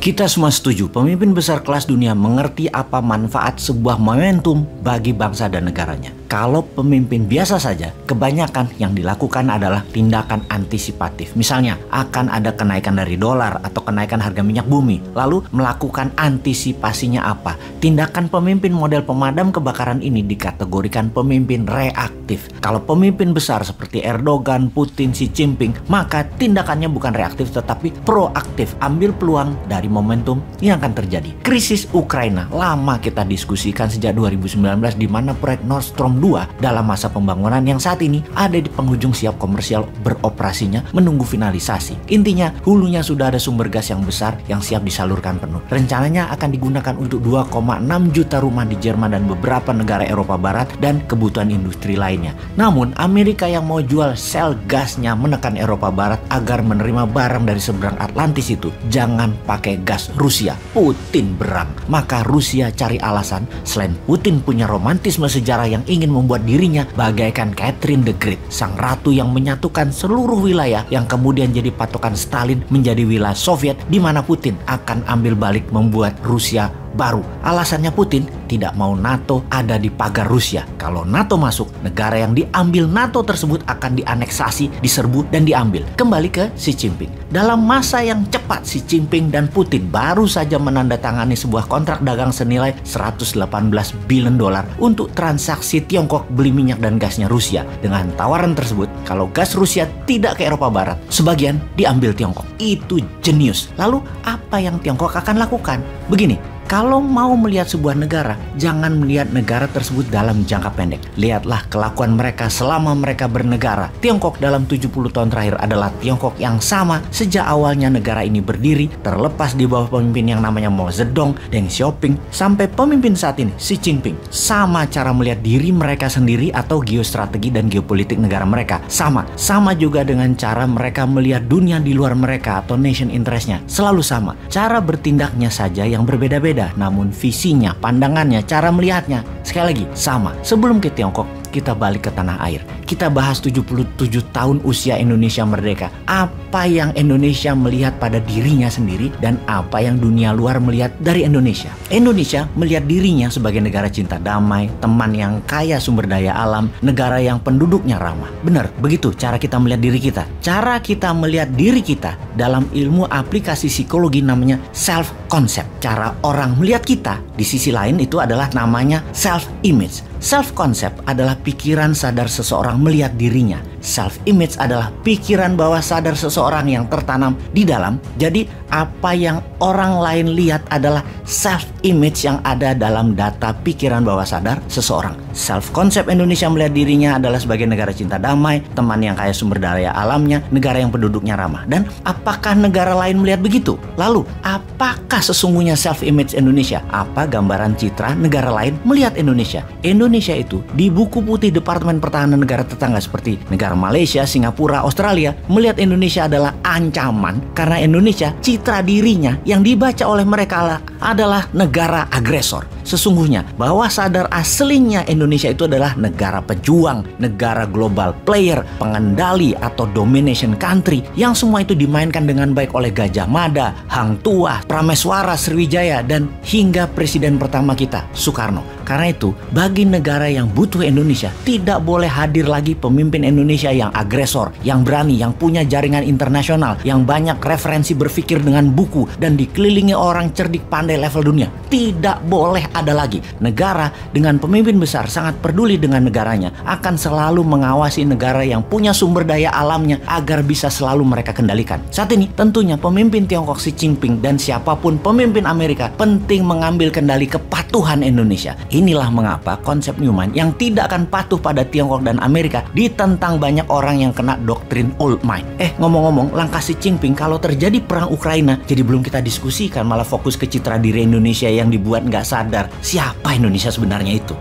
Kita semua setuju, pemimpin besar kelas dunia mengerti apa manfaat sebuah momentum bagi bangsa dan negaranya. Kalau pemimpin biasa saja, kebanyakan yang dilakukan adalah tindakan antisipatif. Misalnya, akan ada kenaikan dari dolar atau kenaikan harga minyak bumi. Lalu melakukan antisipasinya apa? Tindakan pemimpin model pemadam kebakaran ini dikategorikan pemimpin reaktif. Kalau pemimpin besar seperti Erdogan, Putin, Xi Jinping, maka tindakannya bukan reaktif tetapi proaktif. Ambil peluang dari momentum yang akan terjadi. Krisis Ukraina lama kita diskusikan sejak 2019 di mana proyek Nord Stream 2 dalam masa pembangunan yang saat ini ada di penghujung siap komersial beroperasinya menunggu finalisasi. Intinya hulunya sudah ada sumber gas yang besar yang siap disalurkan penuh. Rencananya akan digunakan untuk 2,6 juta rumah di Jerman dan beberapa negara Eropa Barat dan kebutuhan industri lainnya. Namun Amerika yang mau jual sel gasnya menekan Eropa Barat agar menerima barang dari seberang Atlantis itu jangan pakai gas Rusia. Putin berang. Maka Rusia cari alasan selain Putin punya romantisme sejarah yang ingin membuat dirinya bagaikan Catherine the Great, sang ratu yang menyatukan seluruh wilayah yang kemudian jadi patokan Stalin menjadi wilayah Soviet, di mana Putin akan ambil balik membuat Rusia baru. Alasannya Putin tidak mau NATO ada di pagar Rusia. Kalau NATO masuk, negara yang diambil NATO tersebut akan dianeksasi, diserbu dan diambil. Kembali ke Xi Jinping. Dalam masa yang cepat, Xi Jinping dan Putin baru saja menandatangani sebuah kontrak dagang senilai 118 billion dolar untuk transaksi Tiongkok beli minyak dan gasnya Rusia. Dengan tawaran tersebut, kalau gas Rusia tidak ke Eropa Barat, sebagian diambil Tiongkok. Itu jenius. Lalu apa yang Tiongkok akan lakukan? Begini, kalau mau melihat sebuah negara, jangan melihat negara tersebut dalam jangka pendek. Lihatlah kelakuan mereka selama mereka bernegara. Tiongkok dalam 70 tahun terakhir adalah Tiongkok yang sama sejak awalnya negara ini berdiri, terlepas di bawah pemimpin yang namanya Mao Zedong, Deng Xiaoping, sampai pemimpin saat ini, Xi Jinping. Sama cara melihat diri mereka sendiri atau geostrategi dan geopolitik negara mereka. Sama juga dengan cara mereka melihat dunia di luar mereka atau nation interestnya. Selalu sama. Cara bertindaknya saja yang berbeda-beda. Namun visinya, pandangannya, cara melihatnya sekali lagi sama. Sebelum ke Tiongkok, kita balik ke tanah air. Kita bahas 77 tahun usia Indonesia merdeka. Apa yang Indonesia melihat pada dirinya sendiri dan apa yang dunia luar melihat dari Indonesia. Indonesia melihat dirinya sebagai negara cinta damai, teman yang kaya sumber daya alam, negara yang penduduknya ramah. Benar, begitu cara kita melihat diri kita. Cara kita melihat diri kita dalam ilmu aplikasi psikologi namanya self concept. Cara orang melihat kita di sisi lain itu adalah namanya self image. Self-concept adalah pikiran sadar seseorang melihat dirinya. Self-image adalah pikiran bawah sadar seseorang yang tertanam di dalam. Jadi apa yang orang lain lihat adalah self-image yang ada dalam data pikiran bawah sadar seseorang. Self-concept Indonesia melihat dirinya adalah sebagai negara cinta damai, teman yang kaya sumber daya alamnya, negara yang penduduknya ramah. Dan apakah negara lain melihat begitu? Lalu, apakah sesungguhnya self-image Indonesia? Apa gambaran citra negara lain melihat Indonesia? Indonesia itu di buku putih Departemen Pertahanan negara tetangga seperti negara Malaysia, Singapura, Australia melihat Indonesia adalah ancaman karena Indonesia citra dirinya yang dibaca oleh mereka adalah negara agresor. Sesungguhnya bawah sadar aslinya Indonesia itu adalah negara pejuang, negara global player, pengendali atau domination country yang semua itu dimainkan dengan baik oleh Gajah Mada, Hang Tuah, Prameswara, Sriwijaya dan hingga presiden pertama kita, Soekarno. Karena itu, bagi negara yang butuh Indonesia, tidak boleh hadir lagi pemimpin Indonesia yang agresor, yang berani, yang punya jaringan internasional, yang banyak referensi berpikir dengan buku, dan dikelilingi orang cerdik pandai level dunia. Tidak boleh ada lagi. Negara dengan pemimpin besar sangat peduli dengan negaranya, akan selalu mengawasi negara yang punya sumber daya alamnya agar bisa selalu mereka kendalikan. Saat ini, tentunya pemimpin Tiongkok Xi Jinping dan siapapun pemimpin Amerika penting mengambil kendali kepatuhan Indonesia. Inilah mengapa konsep Newman yang tidak akan patuh pada Tiongkok dan Amerika ditentang banyak orang yang kena doktrin old mind. Ngomong-ngomong, langkah Xi Jinping kalau terjadi perang Ukraina, jadi belum kita diskusikan, malah fokus ke citra diri Indonesia yang dibuat nggak sadar siapa Indonesia sebenarnya itu.